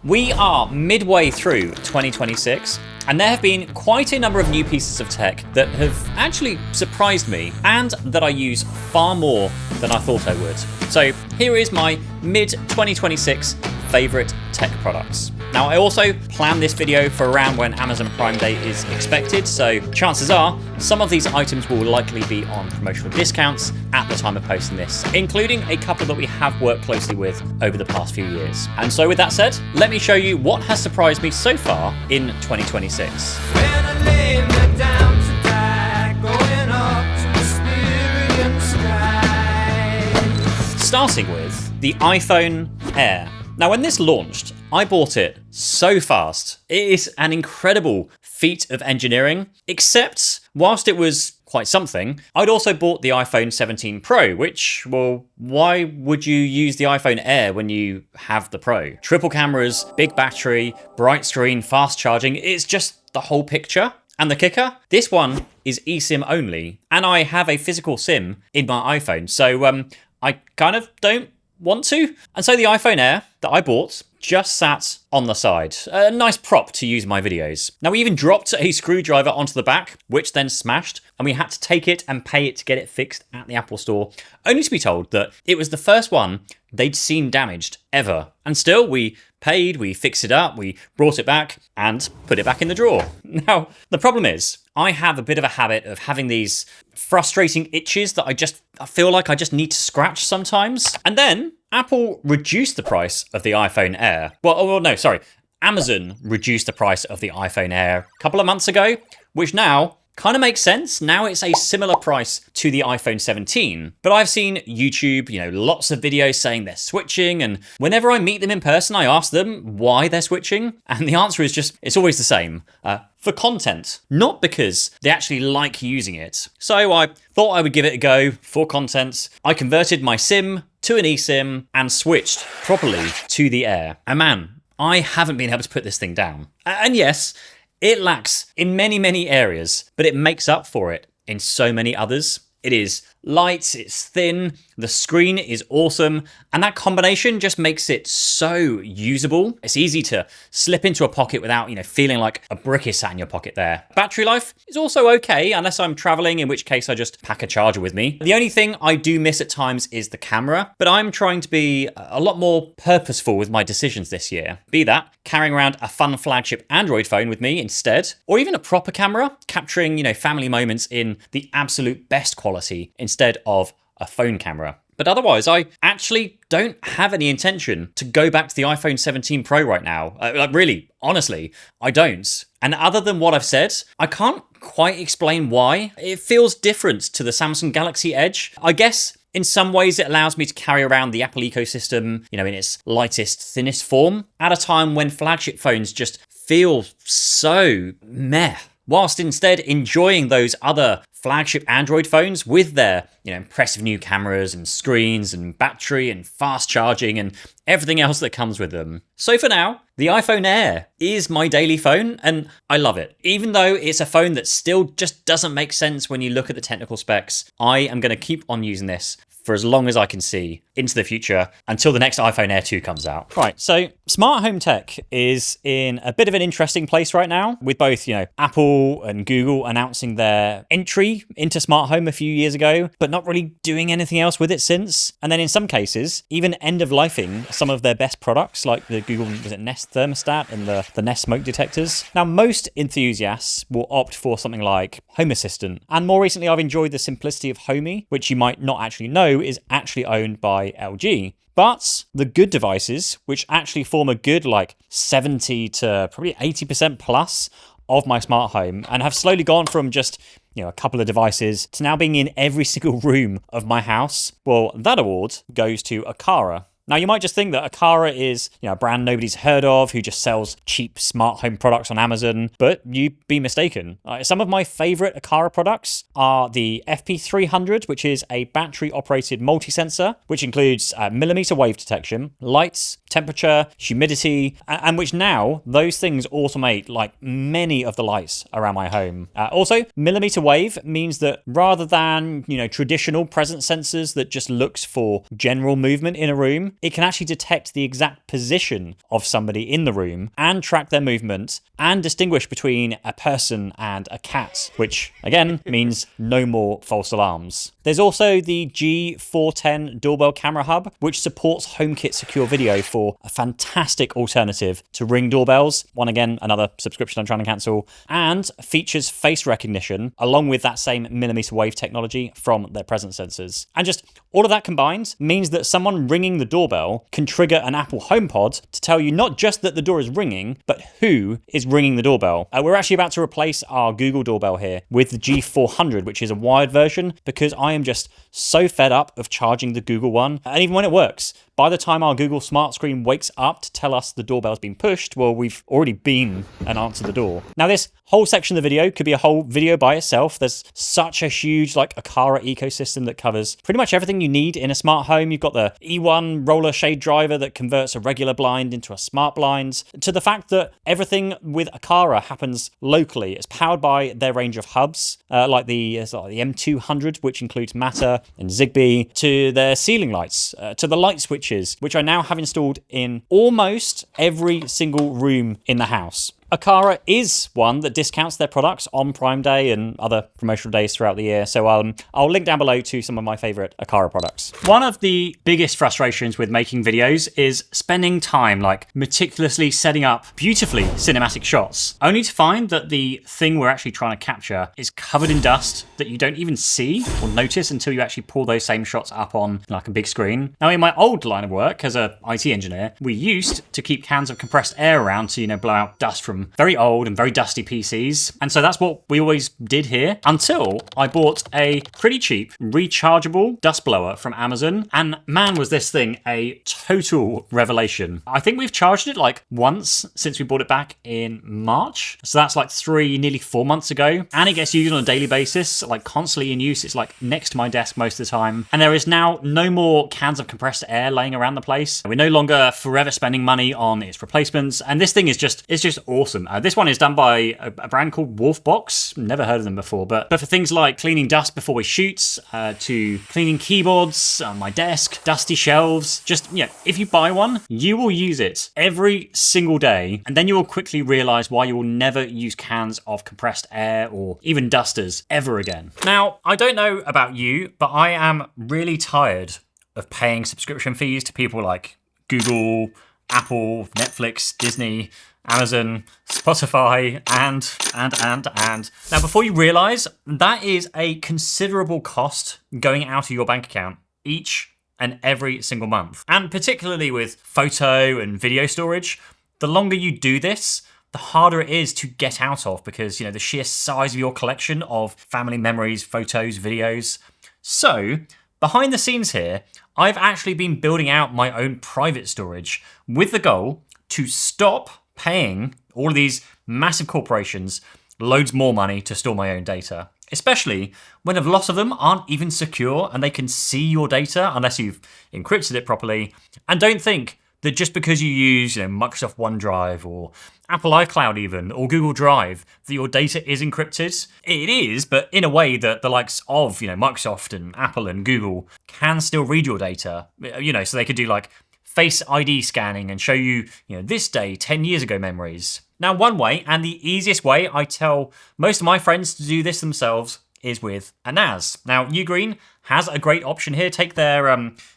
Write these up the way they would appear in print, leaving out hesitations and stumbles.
We are midway through 2026, and there have been quite a number of new pieces of tech that have actually surprised me and that I use far more than I thought I would. So here is my mid-2026 favourite tech products. Now, I also planned this video for around when Amazon Prime Day is expected, so chances are some of these items will likely be on promotional discounts at the time of posting this, including a couple that we have worked closely with over the past few years. And so with that said, let me show you what has surprised me so far in 2026. Starting with the iPhone Air. Now, when this launched, I bought it so fast. It is an incredible feat of engineering, except whilst it was quite something, I'd also bought the iPhone 17 Pro, which, well, why would you use the iPhone Air when you have the Pro? Triple cameras, big battery, bright screen, fast charging, it's just the whole picture. And the kicker? This one is eSIM only, and I have a physical SIM in my iPhone, so I kind of don't want to. And so the iPhone Air that I bought just sat on the side. A nice prop to use in my videos. Now, we even dropped a screwdriver onto the back, which then smashed, and we had to take it and pay it to get it fixed at the Apple Store, only to be told that it was the first one they'd seen damaged ever. And still, we paid, we fixed it up, we brought it back and put it back in the drawer. Now, the problem is, I have a bit of a habit of having these frustrating itches that I feel like I just need to scratch sometimes. And then Apple reduced the price of the iPhone Air. Amazon reduced the price of the iPhone Air a couple of months ago, which now kind of makes sense. Now it's a similar price to the iPhone 17. But I've seen YouTube, lots of videos saying they're switching. And whenever I meet them in person, I ask them why they're switching. And the answer is just, it's always the same. For content, not because they actually like using it. So I thought I would give it a go for content. I converted my SIM to an eSIM and switched properly to the Air. And man, I haven't been able to put this thing down. And yes, it lacks in many, many areas, but it makes up for it in so many others. It is light, it's thin, the screen is awesome, and that combination just makes it so usable. It's easy to slip into a pocket without, feeling like a brick is sat in your pocket there. Battery life is also okay, unless I'm traveling, in which case I just pack a charger with me. The only thing I do miss at times is the camera, but I'm trying to be a lot more purposeful with my decisions this year. Be that carrying around a fun flagship Android phone with me instead, or even a proper camera, capturing, family moments in the absolute best quality instead of a phone camera. But otherwise, I actually don't have any intention to go back to the iPhone 17 Pro right now. Really, honestly, I don't. And other than what I've said, I can't quite explain why. It feels different to the Samsung Galaxy Edge. I guess in some ways it allows me to carry around the Apple ecosystem, in its lightest, thinnest form, at a time when flagship phones just feel so meh, whilst instead enjoying those other flagship Android phones with their, impressive new cameras and screens and battery and fast charging and everything else that comes with them. So for now, the iPhone Air is my daily phone and I love it. Even though it's a phone that still just doesn't make sense when you look at the technical specs, I am going to keep on using this for as long as I can see into the future until the next iPhone Air 2 comes out. Right, so smart home tech is in a bit of an interesting place right now with both, Apple and Google announcing their entry into smart home a few years ago, but not really doing anything else with it since. And then in some cases, even end-of-lifing some of their best products like the Google, Nest thermostat and the Nest smoke detectors. Now, most enthusiasts will opt for something like Home Assistant. And more recently, I've enjoyed the simplicity of Homey, which you might not actually know is actually owned by LG. But the good devices, which actually form a good 70 to probably 80% plus of my smart home and have slowly gone from just a couple of devices to now being in every single room of my house, well, that award goes to Aqara. Now, you might just think that Aqara is, a brand nobody's heard of who just sells cheap smart home products on Amazon, but you'd be mistaken. Some of my favorite Aqara products are the FP300, which is a battery-operated multi-sensor, which includes millimeter wave detection, lights, temperature, humidity, and which now those things automate many of the lights around my home. Also, millimeter wave means that rather than, traditional presence sensors that just looks for general movement in a room, it can actually detect the exact position of somebody in the room and track their movement and distinguish between a person and a cat, which again means no more false alarms. There's also the G410 doorbell camera hub, which supports HomeKit secure video for a fantastic alternative to Ring doorbells. One again, another subscription I'm trying to cancel, and features face recognition along with that same millimeter wave technology from their presence sensors. And just all of that combined means that someone ringing the doorbell can trigger an Apple HomePod to tell you not just that the door is ringing, but who is ringing the doorbell. We're actually about to replace our Google doorbell here with the G400, which is a wired version, because I am just so fed up of charging the Google one. And even when it works, by the time our Google smart screen wakes up to tell us the doorbell's been pushed, well, we've already been and answered the door. Now, this whole section of the video could be a whole video by itself. There's such a huge Aqara ecosystem that covers pretty much everything you need in a smart home. You've got the E1 roller shade driver that converts a regular blind into a smart blind, to the fact that everything with Aqara happens locally. It's powered by their range of hubs, like the M200, which includes Matter and Zigbee, to their ceiling lights, to the light switches, which I now have installed in almost every single room in the house. Aqara is one that discounts their products on Prime Day and other promotional days throughout the year, so I'll link down below to some of my favourite Aqara products. One of the biggest frustrations with making videos is spending time meticulously setting up beautifully cinematic shots, only to find that the thing we're actually trying to capture is covered in dust that you don't even see or notice until you actually pull those same shots up on a big screen. Now, in my old line of work as an IT engineer, we used to keep cans of compressed air around to blow out dust from very old and very dusty PCs. And so that's what we always did here, until I bought a pretty cheap rechargeable dust blower from Amazon. And man, was this thing a total revelation. I think we've charged it once since we bought it back in March. So that's nearly 4 months ago. And it gets used on a daily basis, constantly in use. It's next to my desk most of the time. And there is now no more cans of compressed air laying around the place. We're no longer forever spending money on its replacements. And this thing is just awesome. This one is done by a brand called Wolfbox. Never heard of them before, but for things like cleaning dust before we shoot, to cleaning keyboards on my desk, dusty shelves, if you buy one, you will use it every single day, and then you will quickly realize why you will never use cans of compressed air or even dusters ever again. Now, I don't know about you, but I am really tired of paying subscription fees to people like Google, Apple, Netflix, Disney, Amazon, Spotify, and. Now, before you realize, that is a considerable cost going out of your bank account each and every single month. And particularly with photo and video storage, the longer you do this, the harder it is to get out of, because, the sheer size of your collection of family memories, photos, videos. So, behind the scenes here, I've actually been building out my own private storage with the goal to stop paying all of these massive corporations loads more money to store my own data, especially when a lot of them aren't even secure and they can see your data unless you've encrypted it properly. And don't think that just because you use Microsoft OneDrive or Apple iCloud even, or Google Drive, that your data is encrypted. It is, but in a way that the likes of Microsoft and Apple and Google can still read your data, so they could do Face ID scanning and show you, this day, 10 years ago memories. Now, one way, and the easiest way I tell most of my friends to do this themselves, is with a NAS. Now, UGREEN has a great option here. Take their,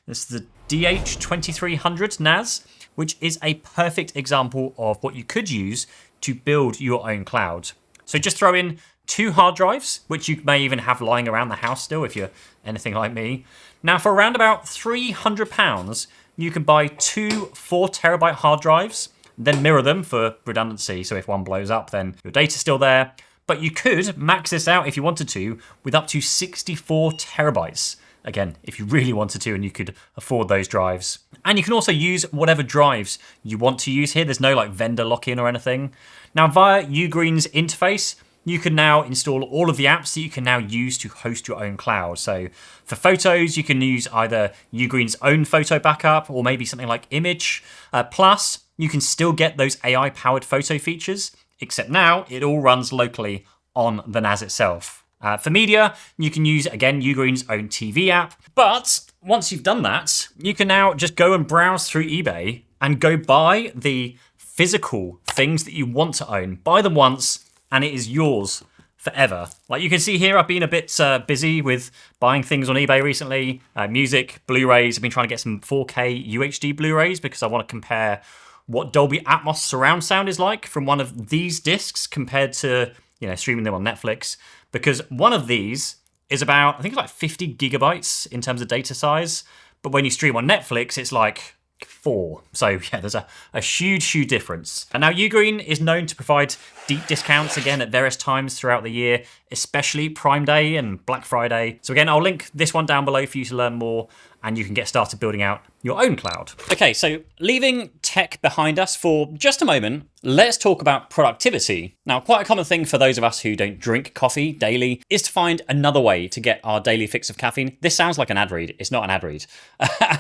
this is the DH2300 NAS, which is a perfect example of what you could use to build your own cloud. So just throw in 2 hard drives, which you may even have lying around the house still if you're anything like me. Now, for around about £300, you can buy 2 4TB hard drives, then mirror them for redundancy. So if one blows up, then your data's still there. But you could max this out if you wanted to with up to 64 terabytes. Again, if you really wanted to and you could afford those drives. And you can also use whatever drives you want to use here. There's no vendor lock-in or anything. Now, via UGREEN's interface, you can now install all of the apps that you can now use to host your own cloud. So for photos, you can use either UGREEN's own photo backup or maybe something like Image. Plus, you can still get those AI-powered photo features, except now it all runs locally on the NAS itself. For media, you can use, again, UGREEN's own TV app. But once you've done that, you can now just go and browse through eBay and go buy the physical things that you want to own. Buy them once and it is yours forever. Like you can see here, I've been a bit busy with buying things on eBay recently. Music, Blu-rays. I've been trying to get some 4K UHD Blu-rays because I want to compare what Dolby Atmos surround sound is like from one of these discs compared to, streaming them on Netflix. Because one of these is about, I think it's like 50 gigabytes in terms of data size. But when you stream on Netflix, it's like 4. So yeah, there's a huge difference. And now UGREEN is known to provide deep discounts again at various times throughout the year, especially Prime Day and Black Friday. So again, I'll link this one down below for you to learn more, and you can get started building out your own cloud. Okay, so leaving tech behind us for just a moment, let's talk about productivity. Now, quite a common thing for those of us who don't drink coffee daily is to find another way to get our daily fix of caffeine. This sounds like an ad read. It's not an ad read.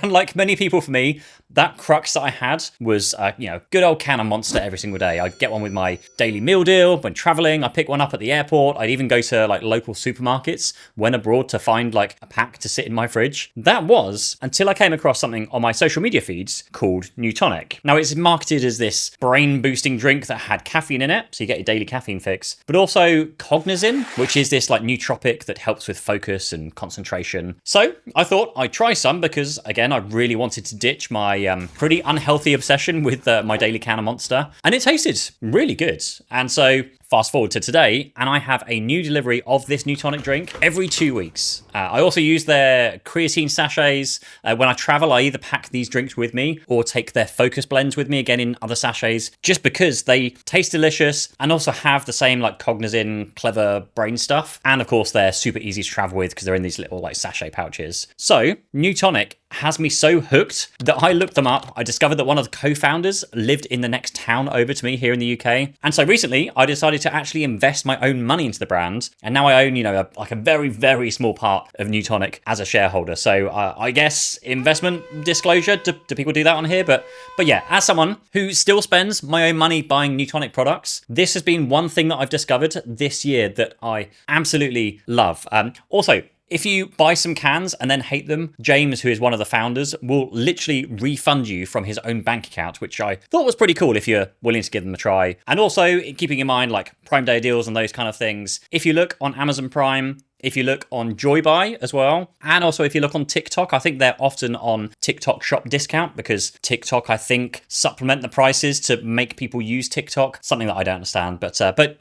And like many people, for me, that crux that I had was, good old can of Monster every single day. I'd get one with my daily meal deal. When traveling, I pick one up at the airport. I'd even go to like local supermarkets when abroad to find like a pack to sit in my fridge. That was until I came across something on my social media feeds called Neutonic. Now, it's marketed as this brain-boosting drink that had caffeine in it, so you get your daily caffeine fix, but also cognizin, which is this like nootropic that helps with focus and concentration. So I thought I'd try some because, again, I really wanted to ditch my pretty unhealthy obsession with my daily can of Monster, and it tasted really good. And so fast forward to today, and I have a new delivery of this Neutonic drink every 2 weeks. I also use their creatine sachets. When I travel, I either pack these drinks with me or take their focus blends with me, again in other sachets, just because they taste delicious and also have the same like cognizin, clever brain stuff. And of course, they're super easy to travel with because they're in these little like sachet pouches. So Neutonic has me so hooked that I looked them up. I discovered that one of the co-founders lived in the next town over to me here in the UK. And so recently I decided to actually invest my own money into the brand. And now I own, a very, very small part of Neutonic as a shareholder. So I guess investment disclosure, do people do that on here? But yeah, as someone who still spends my own money buying Neutonic products, this has been one thing that I've discovered this year that I absolutely love. Also, if you buy some cans and then hate them, James, who is one of the founders, will literally refund you from his own bank account, which I thought was pretty cool if you're willing to give them a try. And also, keeping in mind like Prime Day deals and those kind of things, if you look on Amazon Prime, if you look on Joybuy as well, and also if you look on TikTok, I think they're often on TikTok shop discount because TikTok, I think, supplement the prices to make people use TikTok, something that I don't understand. But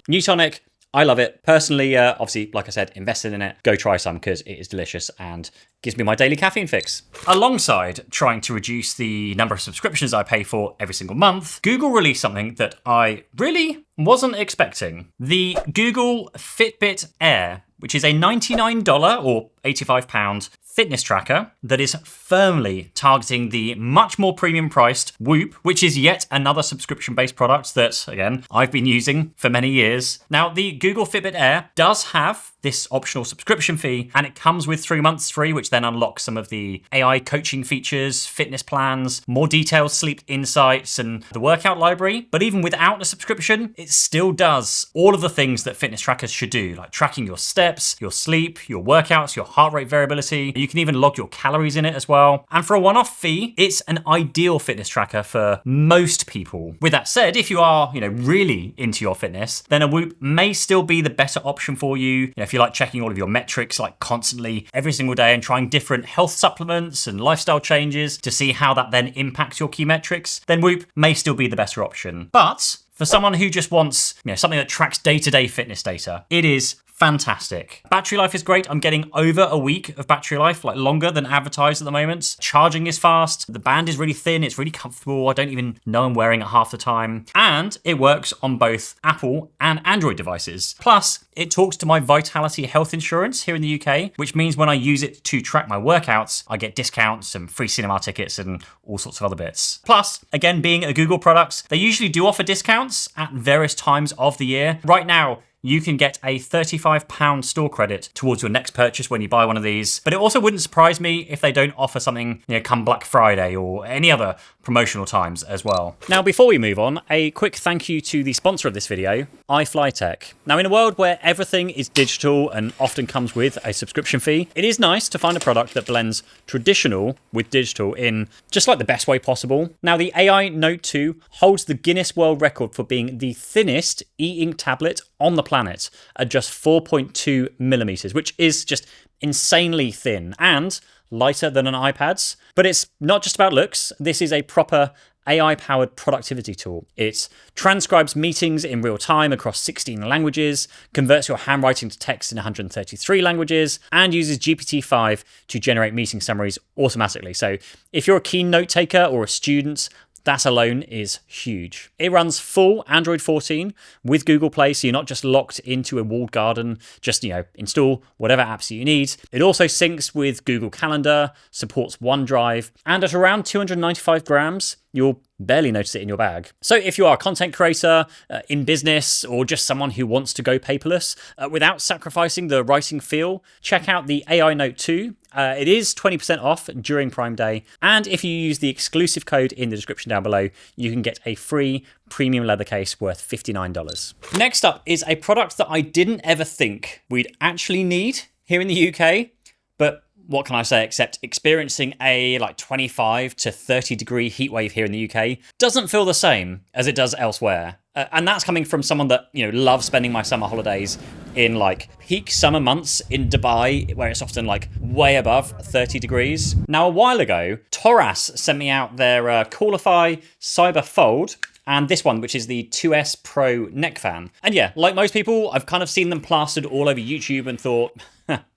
Neutonic, I love it. Personally, obviously, like I said, invested in it. Go try some because it is delicious and gives me my daily caffeine fix. Alongside trying to reduce the number of subscriptions I pay for every single month, Google released something that I really wasn't expecting. The Google Fitbit Air, which is a $99 or £85 fitness tracker that is firmly targeting the much more premium priced Whoop, which is yet another subscription-based product that, again, I've been using for many years. Now, the Google Fitbit Air does have this optional subscription fee, and it comes with 3 months free, which then unlocks some of the AI coaching features, fitness plans, more detailed sleep insights, and the workout library. But even without a subscription, it still does all of the things that fitness trackers should do, like tracking your steps, your sleep, your workouts, your heart rate variability. You can even log your calories in it as well. And for a one-off fee, it's an ideal fitness tracker for most people. With that said, if you are, really into your fitness, then a Whoop may still be the better option for you. If you like checking all of your metrics like constantly every single day and trying different health supplements and lifestyle changes to see how that then impacts your key metrics, then Whoop may still be the better option. But for someone who just wants, something that tracks day-to-day fitness data, it is fantastic. Battery life is great. I'm getting over a week of battery life, like longer than advertised at the moment. Charging is fast. The band is really thin. It's really comfortable. I don't even know I'm wearing it half the time. And it works on both Apple and Android devices. Plus, it talks to my Vitality health insurance here in the UK, which means when I use it to track my workouts, I get discounts and free cinema tickets and all sorts of other bits. Plus, again, being a Google product, they usually do offer discounts at various times of the year. Right now, you can get a £35 store credit towards your next purchase when you buy one of these. But it also wouldn't surprise me if they don't offer something, come Black Friday or any other promotional times as well. Now, before we move on, a quick thank you to the sponsor of this video, iFlyTech. Now, in a world where everything is digital and often comes with a subscription fee, it is nice to find a product that blends traditional with digital in just like the best way possible. Now, the AI Note 2 holds the Guinness World Record for being the thinnest e-ink tablet on the planet at just 4.2 millimeters, which is just insanely thin and lighter than an iPad's. But it's not just about looks. This is a proper AI-powered productivity tool. It transcribes meetings in real time across 16 languages, converts your handwriting to text in 133 languages, and uses GPT-5 to generate meeting summaries automatically. So if you're a keen note taker or a student, that alone is huge. It runs full Android 14 with Google Play, so you're not just locked into a walled garden. Just, install whatever apps you need. It also syncs with Google Calendar, supports OneDrive, and at around 295 grams, you'll barely notice it in your bag. So if you are a content creator, in business, or just someone who wants to go paperless without sacrificing the writing feel, check out the AI Note 2. It is 20% off during Prime Day. And if you use the exclusive code in the description down below, you can get a free premium leather case worth $59. Next up is a product that I didn't ever think we'd actually need here in the UK, but what can I say except experiencing a 25 to 30 degree heat wave here in the UK doesn't feel the same as it does elsewhere. And that's coming from someone that, loves spending my summer holidays in peak summer months in Dubai, where it's often way above 30 degrees. Now, a while ago, TORRAS sent me out their COOLiFY Cyber Fold, and this one, which is the 2S Pro neck fan. And yeah, like most people, I've kind of seen them plastered all over YouTube and thought,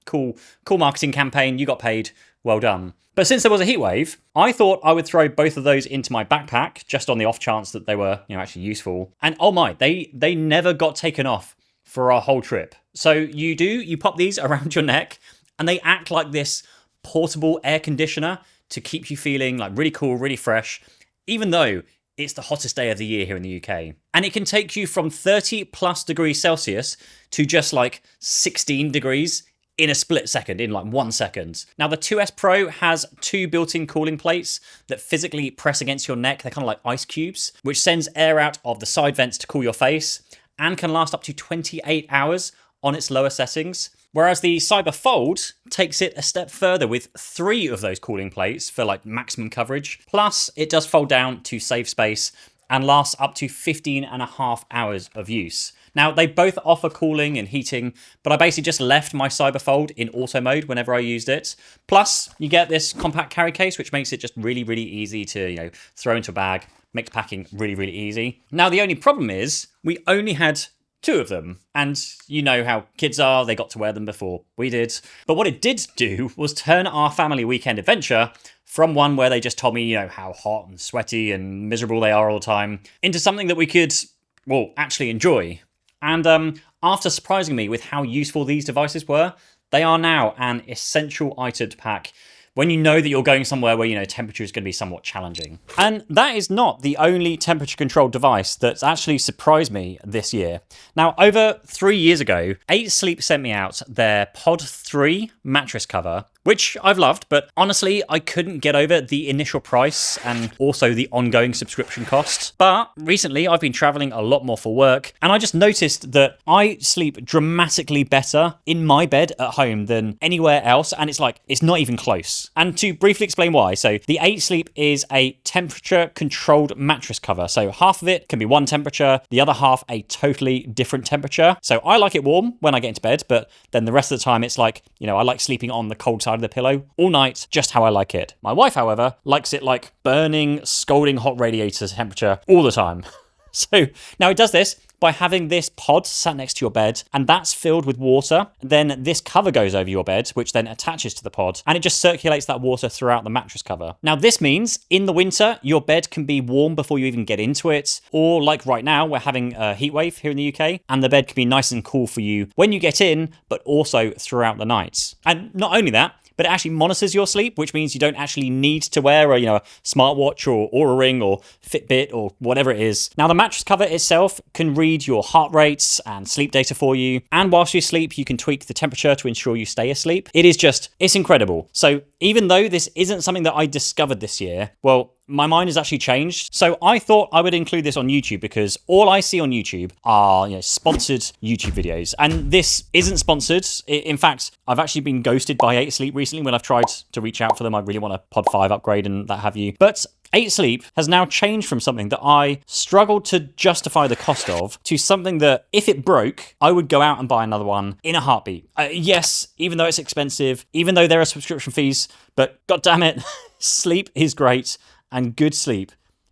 cool marketing campaign, you got paid, well done. But since there was a heat wave, I thought I would throw both of those into my backpack, just on the off chance that they were, actually useful. And oh my, they never got taken off for our whole trip. So you pop these around your neck, and they act like this portable air conditioner to keep you feeling really cool, really fresh, even though it's the hottest day of the year here in the UK. And it can take you from 30 plus degrees Celsius to just 16 degrees in a split second, in 1 second. Now, the 2S Pro has 2 built-in cooling plates that physically press against your neck. They're kind of like ice cubes, which sends air out of the side vents to cool your face and can last up to 28 hours on its lower settings. Whereas the Cyber Fold takes it a step further with 3 of those cooling plates for maximum coverage. Plus, it does fold down to save space and lasts up to 15.5 hours of use. Now, they both offer cooling and heating, but I basically just left my Cyber Fold in auto mode whenever I used it. Plus, you get this compact carry case, which makes it just really, really easy to, throw into a bag, makes packing really, really easy. Now, the only problem is we only had 2 of them. And you know how kids are, they got to wear them before we did. But what it did do was turn our family weekend adventure from one where they just told me, how hot and sweaty and miserable they are all the time, into something that we could, actually enjoy. And after surprising me with how useful these devices were, they are now an essential item to pack when you know that you're going somewhere where, temperature is going to be somewhat challenging. And that is not the only temperature-controlled device that's actually surprised me this year. Now, over 3 years ago, EightSleep sent me out their Pod 3 mattress cover, which I've loved, but honestly, I couldn't get over the initial price and also the ongoing subscription cost. But recently, I've been traveling a lot more for work, and I just noticed that I sleep dramatically better in my bed at home than anywhere else, and it's not even close. And to briefly explain why, so the EightSleep is a temperature-controlled mattress cover. So half of it can be one temperature, the other half a totally different temperature. So I like it warm when I get into bed, but then the rest of the time it's I like sleeping on the cold side of the pillow all night, just how I like it. My wife, however, likes it burning, scalding hot radiator temperature all the time. So now it does this by having this pod sat next to your bed, and that's filled with water. Then this cover goes over your bed, which then attaches to the pod, and it just circulates that water throughout the mattress cover. Now, this means in the winter, your bed can be warm before you even get into it, or like right now, we're having a heat wave here in the UK, and the bed can be nice and cool for you when you get in, but also throughout the nights. And not only that, but it actually monitors your sleep, which means you don't actually need to wear a smartwatch or Oura Ring or Fitbit or whatever it is. Now, the mattress cover itself can read your heart rates and sleep data for you, and whilst you sleep, you can tweak the temperature to ensure you stay asleep. It's incredible. So even though this isn't something that I discovered this year, well, my mind has actually changed. So I thought I would include this on YouTube because all I see on YouTube are sponsored YouTube videos. And this isn't sponsored. In fact, I've actually been ghosted by EightSleep recently when I've tried to reach out for them. I really want a Pod 5 upgrade and that have you. But EightSleep has now changed from something that I struggled to justify the cost of to something that, if it broke, I would go out and buy another one in a heartbeat. Yes, even though it's expensive, even though there are subscription fees, but god damn it, sleep is great and good sleep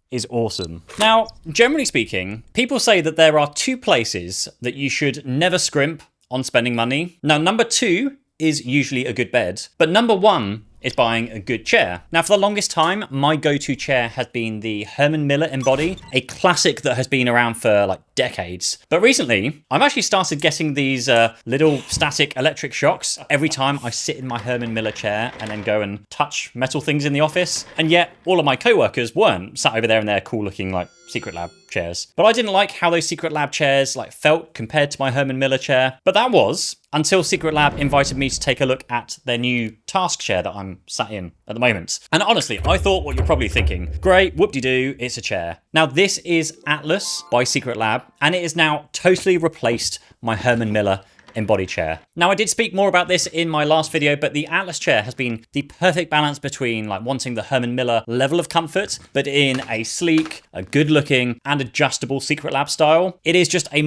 is awesome. Now, generally speaking, people say that there are 2 places that you should never scrimp on spending money. Now, number 2 is usually a good bed, but number 1 is buying a good chair. Now, for the longest time, my go-to chair has been the Herman Miller Embody, a classic that has been around for like decades. But recently, I've actually started getting these little static electric shocks every time I sit in my Herman Miller chair and then go and touch metal things in the office. And yet, all of my co-workers weren't sat over there in their cool-looking like Secretlab chairs. But I didn't like how those Secretlab chairs felt compared to my Herman Miller chair. But that was until Secretlab invited me to take a look at their new task chair that I'm sat in at the moment. And honestly, I thought what you're probably thinking, great, whoop-de-doo, it's a chair. Now, this is Atlas by Secretlab, and it has now totally replaced my Herman Miller Embody chair. Now, I did speak more about this in my last video, but the Atlas chair has been the perfect balance between wanting the Herman Miller level of comfort, but in a sleek, a good looking and adjustable Secretlab style. It is just a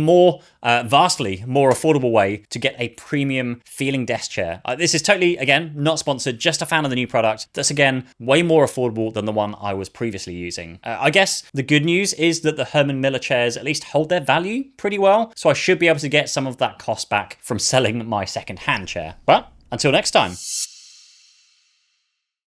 vastly more affordable way to get a premium feeling desk chair. This is totally, again, not sponsored, just a fan of the new product. That's again, way more affordable than the one I was previously using. I guess the good news is that the Herman Miller chairs at least hold their value pretty well. So I should be able to get some of that cost back from selling my second-hand chair. But until next time.